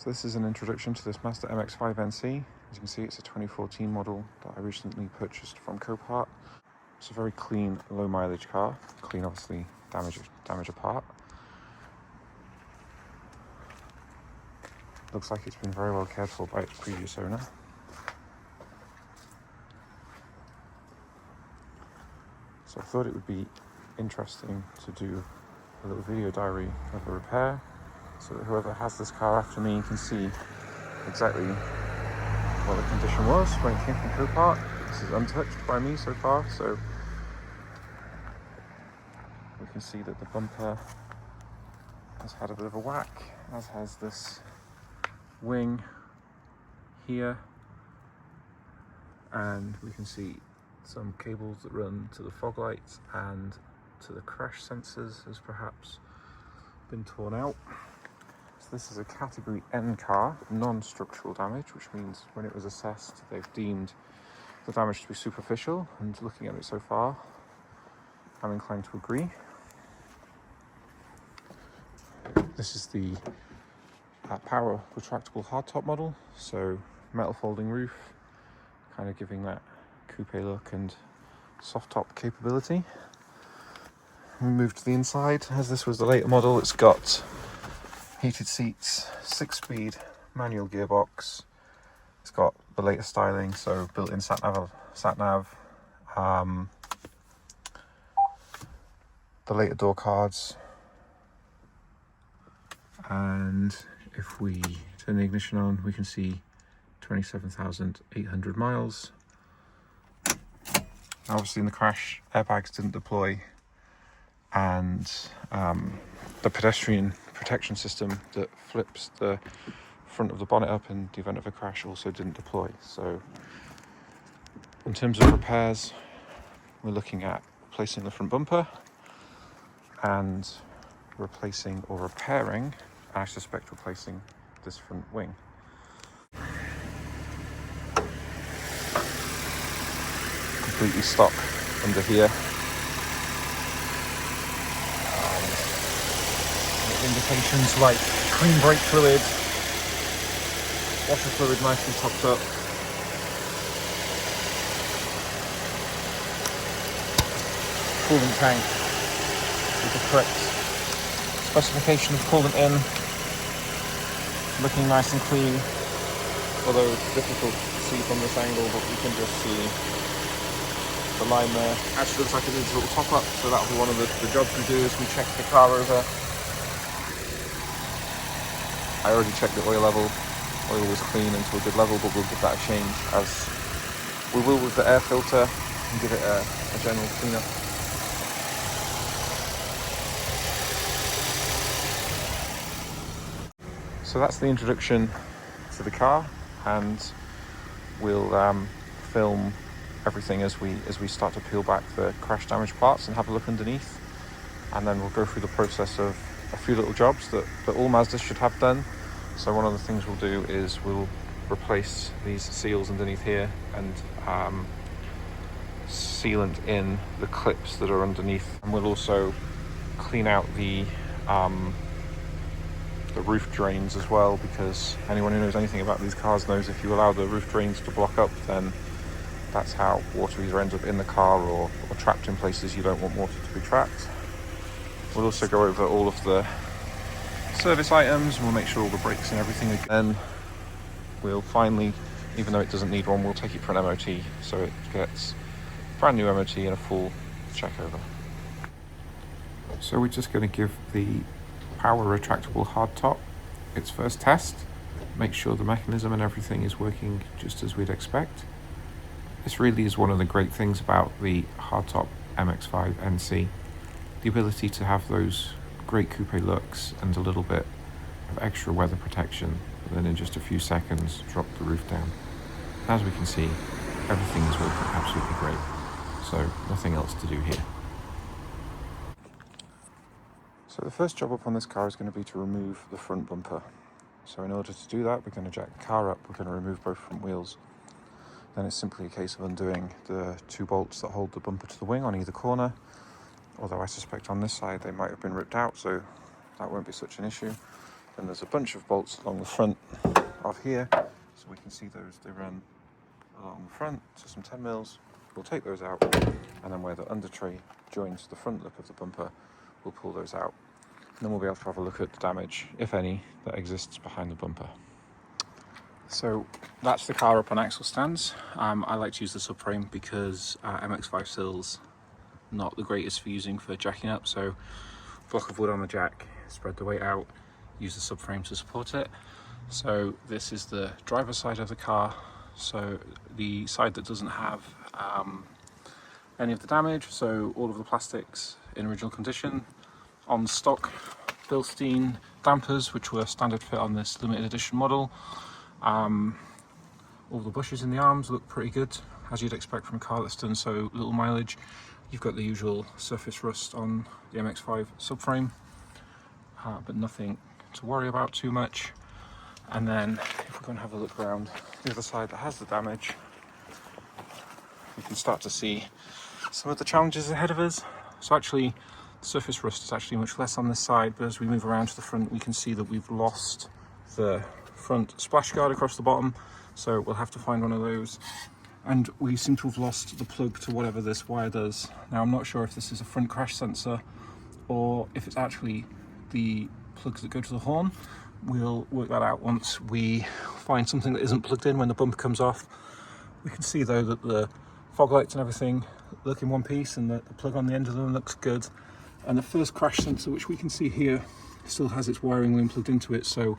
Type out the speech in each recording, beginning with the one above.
So this is an introduction to this Mazda MX5 NC. As you can see, it's a 2014 model that I recently purchased from Copart. It's a very clean, low mileage car. Clean, obviously, damage apart. Looks like it's been very well cared for by its previous owner. So I thought it would be interesting to do a little video diary of a repair, so that whoever has this car after me can see exactly what the condition was when it came from Copart. This is untouched by me so far, so we can see that the bumper has had a bit of a whack, as has this wing here, and we can see some cables that run to the fog lights and to the crash sensors has perhaps been torn out. So this is a category N car, non-structural damage, which means when it was assessed they've deemed the damage to be superficial, and looking at it so far I'm inclined to agree. This is the power retractable hardtop model, so metal folding roof, kind of giving that coupe look and soft top capability. We move to the inside. As this was the later model, it's got heated seats, 6-speed manual gearbox. It's got the latest styling, so built-in sat nav, the later door cards, and if we turn the ignition on, we can see 27,800 miles. Obviously in the crash, airbags didn't deploy, and the pedestrian protection system that flips the front of the bonnet up in the event of a crash also didn't deploy. So in terms of repairs, we're looking at replacing the front bumper and replacing or repairing, I suspect replacing, this front wing. Completely stock under here. Indications like clean brake fluid, washer fluid nicely topped up, coolant tank with the correct specification of coolant in, looking nice and clean, although it's difficult to see from this angle, but we can just see the line there. Actually looks like it needs a little top up, so that'll be one of the jobs we do as we check the car over. I already checked the oil level. Oil was clean and to a good level, but we'll give that a change, as we will with the air filter, and give it a general cleanup. So that's the introduction to the car, and we'll film everything as we start to peel back the crash damage parts and have a look underneath, and then we'll go through the process of a few little jobs that all Mazdas should have done. So one of the things we'll do is we'll replace these seals underneath here and sealant in the clips that are underneath, and we'll also clean out the roof drains as well, because anyone who knows anything about these cars knows if you allow the roof drains to block up, then that's how water either ends up in the car or trapped in places you don't want water to be trapped. We'll also go over all of the service items, and we'll make sure all the brakes and everything again. We'll finally, even though it doesn't need one, we'll take it for an MOT, so it gets brand new MOT and a full check over. So we're just going to give the power retractable hardtop its first test, make sure the mechanism and everything is working just as we'd expect. This really is one of the great things about the hardtop MX5 NC, the ability to have those great coupe looks and a little bit of extra weather protection, but then in just a few seconds drop the roof down. As we can see, everything is working absolutely great, so nothing else to do here. So the first job up on this car is going to be to remove the front bumper. So in order to do that, we're going to jack the car up, we're going to remove both front wheels. Then it's simply a case of undoing the 2 bolts that hold the bumper to the wing on either corner, although I suspect on this side they might have been ripped out, so that won't be such an issue. Then there's a bunch of bolts along the front of here, so we can see those, they run along the front to some 10 mils. We'll take those out, and then where the under tray joins the front lip of the bumper, we'll pull those out. And then we'll be able to have a look at the damage, if any, that exists behind the bumper. So that's the car up on axle stands. I like to use the subframe because MX5 sills not the greatest for using for jacking up, so block of wood on the jack, spread the weight out, use the subframe to support it. So this is the driver's side of the car, so the side that doesn't have any of the damage, so all of the plastics in original condition. On stock Bilstein dampers, which were standard fit on this limited edition model. All the bushes in the arms look pretty good, as you'd expect from a car that's done so little mileage. You've got the usual surface rust on the MX5 subframe, but nothing to worry about too much. And then if we go and have a look around the other side that has the damage, you can start to see some of the challenges ahead of us. So actually, surface rust is actually much less on this side, but as we move around to the front, we can see that we've lost the front splash guard across the bottom, so we'll have to find one of those. And we seem to have lost the plug to whatever this wire does. Now, I'm not sure if this is a front crash sensor or if it's actually the plugs that go to the horn. We'll work that out once we find something that isn't plugged in when the bumper comes off. We can see though that the fog lights and everything look in one piece, and the plug on the end of them looks good. And the first crash sensor, which we can see here, still has its wiring loom plugged into it, so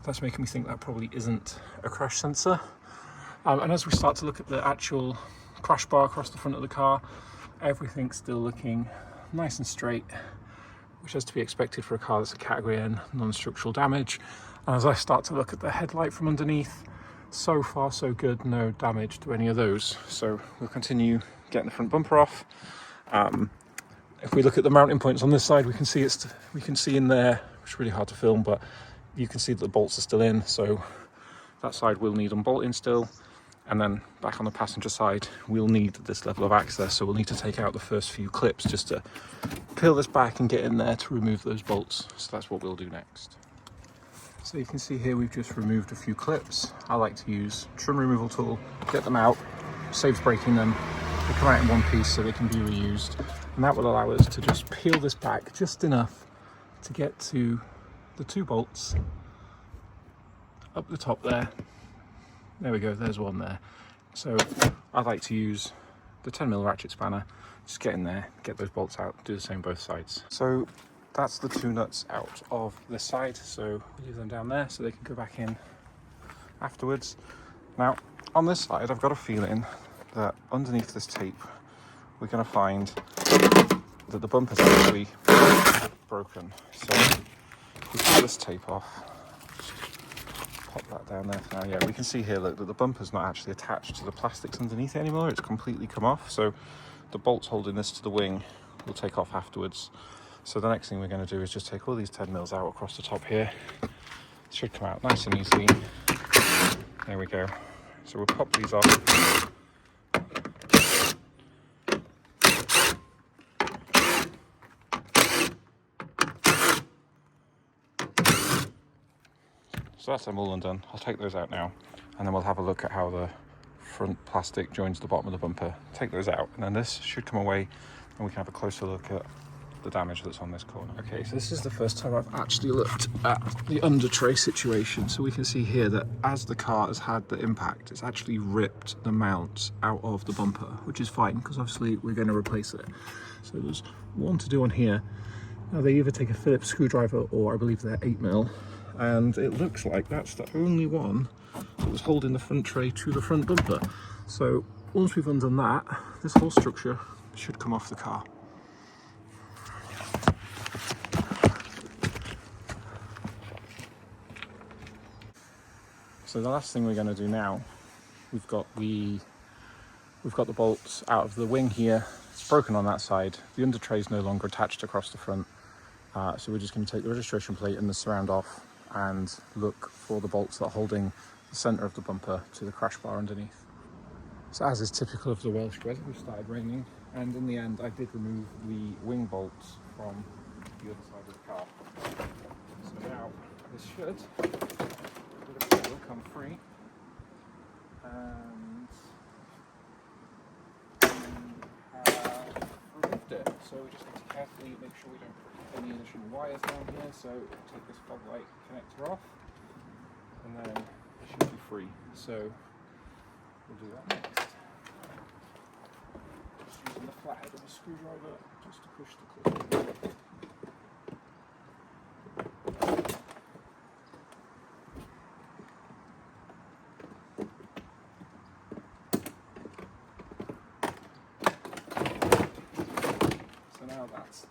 that's making me think that probably isn't a crash sensor. And as we start to look at the actual crash bar across the front of the car, everything's still looking nice and straight, which is to be expected for a car that's a Category N non-structural damage. And as I start to look at the headlight from underneath, so far so good, no damage to any of those. So we'll continue getting the front bumper off. If we look at the mounting points on this side, we can see in there, which is really hard to film, but you can see that the bolts are still in, so that side will need unbolting still. And then back on the passenger side, we'll need this level of access, so we'll need to take out the first few clips just to peel this back and get in there to remove those bolts. So that's what we'll do next. So you can see here we've just removed a few clips. I like to use trim removal tool, get them out, saves breaking them. They come out in one piece so they can be reused, and that will allow us to just peel this back just enough to get to the two bolts up the top there. There we go, there's one there. So I like to use the 10mm ratchet spanner, just get in there, get those bolts out, do the same both sides. So that's the two nuts out of this side, so we leave them down there so they can go back in afterwards. Now on this side, I've got a feeling that underneath this tape we're going to find that the bumper's actually broken. So if we pull this tape off, pop that down there for now. Yeah, we can see here, look, that the bumper's not actually attached to the plastics underneath it anymore. It's completely come off, so the bolts holding this to the wing will take off afterwards. So the next thing we're going to do is just take all these 10mm out across the top here. It should come out nice and easy. There we go. So we'll pop these off. So that's them all undone. I'll take those out now, and then we'll have a look at how the front plastic joins the bottom of the bumper. Take those out, and then this should come away, and we can have a closer look at the damage that's on this corner. Okay, so this is the first time I've actually looked at the under tray situation. So we can see here that as the car has had the impact, it's actually ripped the mounts out of the bumper, which is fine, because obviously we're going to replace it. So there's one to do on here. Now they either take a Phillips screwdriver, or I believe they're 8mm. And it looks like that's the only one that was holding the front tray to the front bumper. So once we've undone that, this whole structure should come off the car. So the last thing we're going to do now, we've got the bolts out of the wing here. It's broken on that side. The under tray is no longer attached across the front. So we're just going to take the registration plate and the surround off and look for the bolts that are holding the centre of the bumper to the crash bar underneath. So as is typical of the Welsh weather, we've started raining, and in the end I did remove the wing bolts from the other side of the car. So now this should come free, and we have removed it. So we just need to carefully make sure we don't put any additional wires down here. So take this fog light connector off, and then it should be free. So we'll do that next. Just using the flathead of a screwdriver just to push the clip.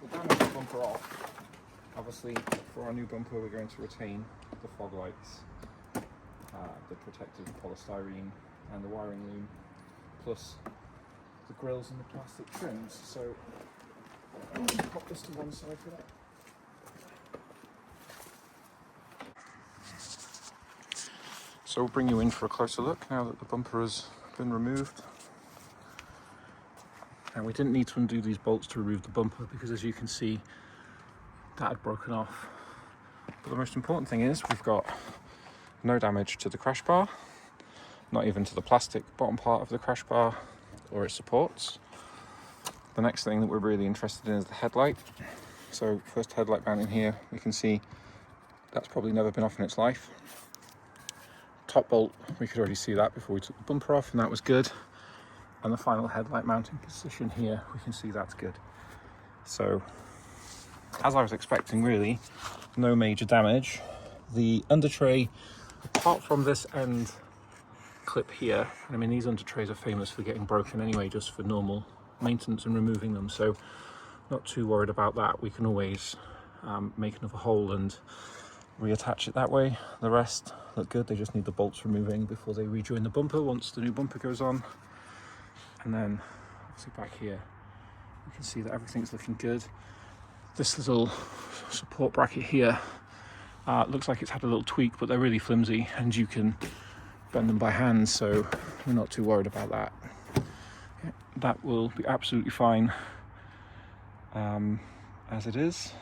The damaged bumper off. Obviously, for our new bumper, we're going to retain the fog lights, the protective polystyrene, and the wiring loom, plus the grills and the plastic trims. So I'll just pop this to one side for that. So we'll bring you in for a closer look now that the bumper has been removed. And we didn't need to undo these bolts to remove the bumper because, as you can see, that had broken off. But the most important thing is we've got no damage to the crash bar, not even to the plastic bottom part of the crash bar or its supports. The next thing that we're really interested in is the headlight. So first headlight mounting here, we can see that's probably never been off in its life. Top bolt, we could already see that before we took the bumper off, and that was good. And the final headlight mounting position here, we can see that's good. So, as I was expecting, really, no major damage. The under tray, apart from this end clip here, and I mean, these under trays are famous for getting broken anyway, just for normal maintenance and removing them, so not too worried about that. We can always make another hole and reattach it that way. The rest look good. They just need the bolts removing before they rejoin the bumper once the new bumper goes on. And then, obviously back here, you can see that everything's looking good. This little support bracket here looks like it's had a little tweak, but they're really flimsy and you can bend them by hand, so we're not too worried about that. Yeah, that will be absolutely fine as it is.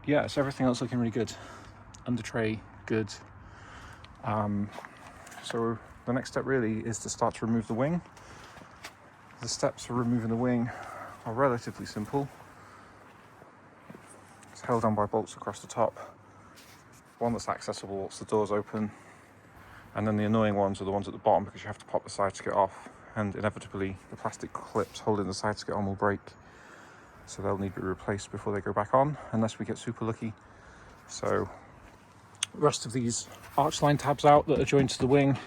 Yeah, so everything else looking really good. Under tray, good. So the next step really is to start to remove the wing. The steps for removing the wing are relatively simple. It's held on by bolts across the top. One that's accessible once the door's open, and then the annoying ones are the ones at the bottom because you have to pop the side skirt off, and inevitably the plastic clips holding the side skirt on will break, so they'll need to be replaced before they go back on, unless we get super lucky. So the rest of these arch line tabs out that are joined to the wing,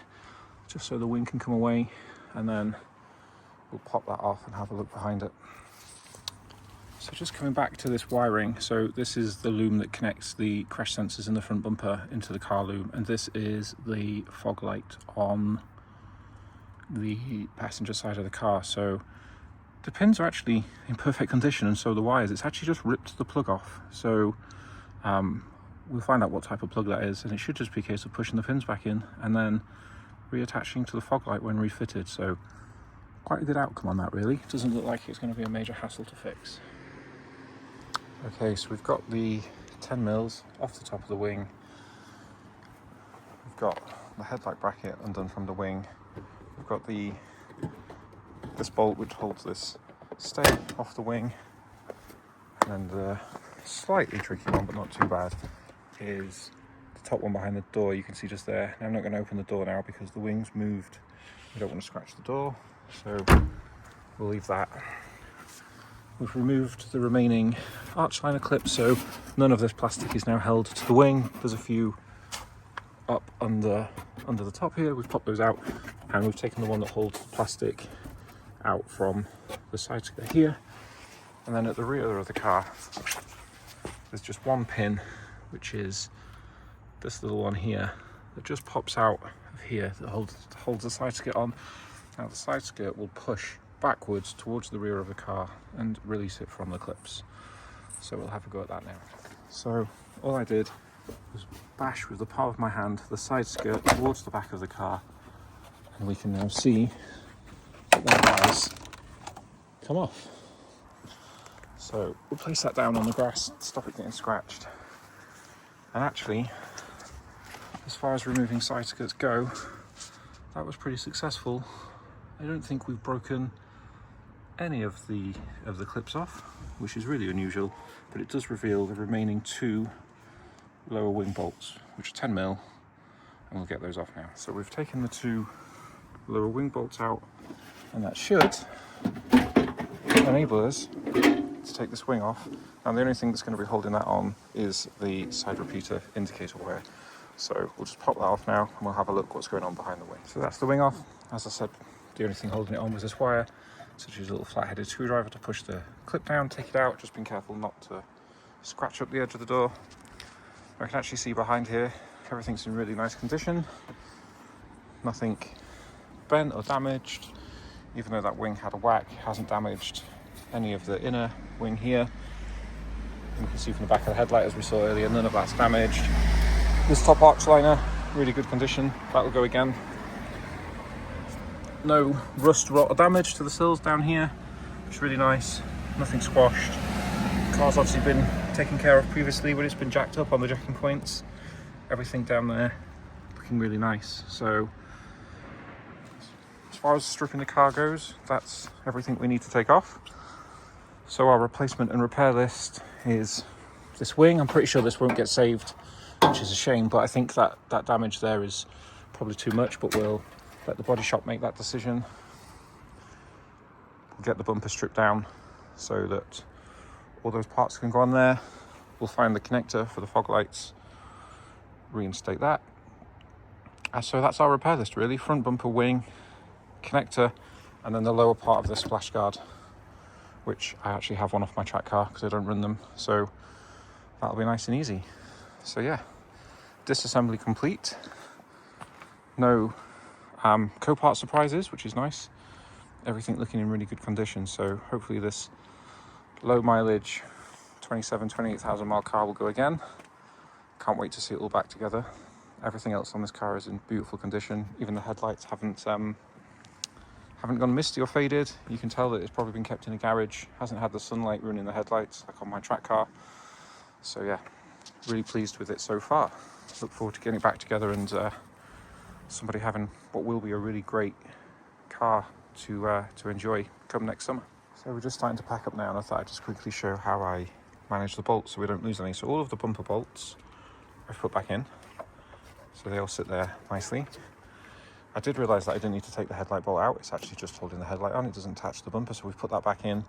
just so the wing can come away, and then we'll pop that off and have a look behind it. So just coming back to this wiring, so this is the loom that connects the crash sensors in the front bumper into the car loom, and this is the fog light on the passenger side of the car. So the pins are actually in perfect condition, and so the wires. It's actually just ripped the plug off. So we'll find out what type of plug that is, and it should just be a case of pushing the pins back in and then reattaching to the fog light when refitted. So quite a good outcome on that, really. It doesn't look like it's going to be a major hassle to fix. Okay, so we've got the 10 mils off the top of the wing. We've got the headlight bracket undone from the wing. We've got this bolt which holds this stay off the wing, and the slightly tricky one, but not too bad, is the top one behind the door. You can see just there. Now I'm not going to open the door now because the wing's moved. We don't want to scratch the door, so we'll leave that. We've removed the remaining arch liner clips, so none of this plastic is now held to the wing. There's a few up under the top here. We've popped those out, and we've taken the one that holds the plastic out from the side skirt here. And then at the rear of the car, there's just one pin, which is this little one here that just pops out of here that holds the side skirt on. Now the side skirt will push backwards towards the rear of the car and release it from the clips. So we'll have a go at that now. So all I did was bash with the palm of my hand the side skirt towards the back of the car, and we can now see that that has come off. So we'll place that down on the grass, stop it getting scratched. And actually, as far as removing side skirts go, that was pretty successful. I don't think we've broken any of the clips off, which is really unusual, but it does reveal the remaining 2 lower wing bolts, which are 10mm, and we'll get those off now. So we've taken the 2 lower wing bolts out, and that should enable us to take this wing off. And the only thing that's going to be holding that on is the side repeater indicator wire. So we'll just pop that off now, and we'll have a look what's going on behind the wing. So that's the wing off. As I said, the only thing holding it on was this wire. So just use a little flat-headed screwdriver to push the clip down, take it out. Just being careful not to scratch up the edge of the door. I can actually see behind here, everything's in really nice condition. Nothing bent or damaged. Even though that wing had a whack, it hasn't damaged any of the inner wing here. And you can see from the back of the headlight, as we saw earlier, none of that's damaged. This top arch liner, really good condition. That will go again. No rust, rot or damage to the sills down here, which is really nice. Nothing squashed. The car's obviously been taken care of previously when it's been jacked up on the jacking points. Everything down there looking really nice. So as far as stripping the car goes, that's everything we need to take off. So our replacement and repair list is this wing. I'm pretty sure this won't get saved, which is a shame, but I think that damage there is probably too much, but we'll let the body shop make that decision. We'll get the bumper stripped down so that all those parts can go on there. We'll find the connector for the fog lights, reinstate that. So that's our repair list really. Front bumper, wing, connector, and then the lower part of the splash guard, which I actually have one off my track car because I don't run them, so that'll be nice and easy. So yeah, disassembly complete. No Copart surprises, which is nice. Everything looking in really good condition, so hopefully this low mileage 28,000 mile car will go again. Can't wait to see it all back together. Everything else on this car is in beautiful condition. Even the headlights haven't gone misty or faded. You can tell that it's probably been kept in a garage. Hasn't had the sunlight ruining the headlights like on my track car. So yeah, really pleased with it so far. Look forward to getting it back together and somebody having what will be a really great car to enjoy come next summer. So we're just starting to pack up now, and I thought I'd just quickly show how I manage the bolts so we don't lose any. So all of the bumper bolts I've put back in, so they all sit there nicely. I did realise that I didn't need to take the headlight bolt out. It's actually just holding the headlight on. It doesn't attach to the bumper, so we've put that back in.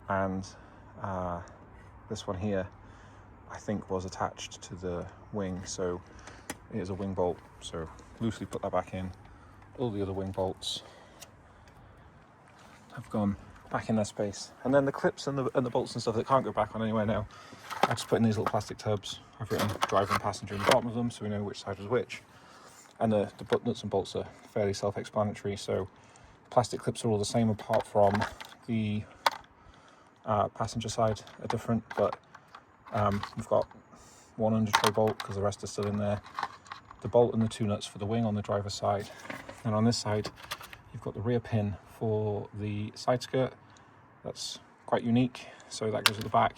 And this one here, I think, was attached to the wing, so it is a wing bolt. So loosely put that back in. All the other wing bolts have gone back in their space. And then the clips and the bolts and stuff that can't go back on anywhere now, I just put in these little plastic tubs. I've written driver and passenger in the bottom of them so we know which side was which. And the nuts and bolts are fairly self-explanatory, so the plastic clips are all the same apart from the passenger side are different, but we've got one under tray bolt because the rest are still in there. The bolt and the 2 nuts for the wing on the driver's side. And on this side, you've got the rear pin for the side skirt. That's quite unique, so that goes at the back.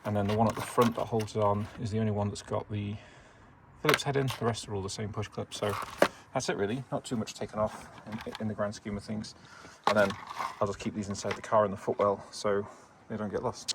And then the one at the front that holds it on is the only one that's got the Phillips head in. The rest are all the same push clip. So that's it really, not too much taken off in the grand scheme of things. And then I'll just keep these inside the car in the footwell so they don't get lost.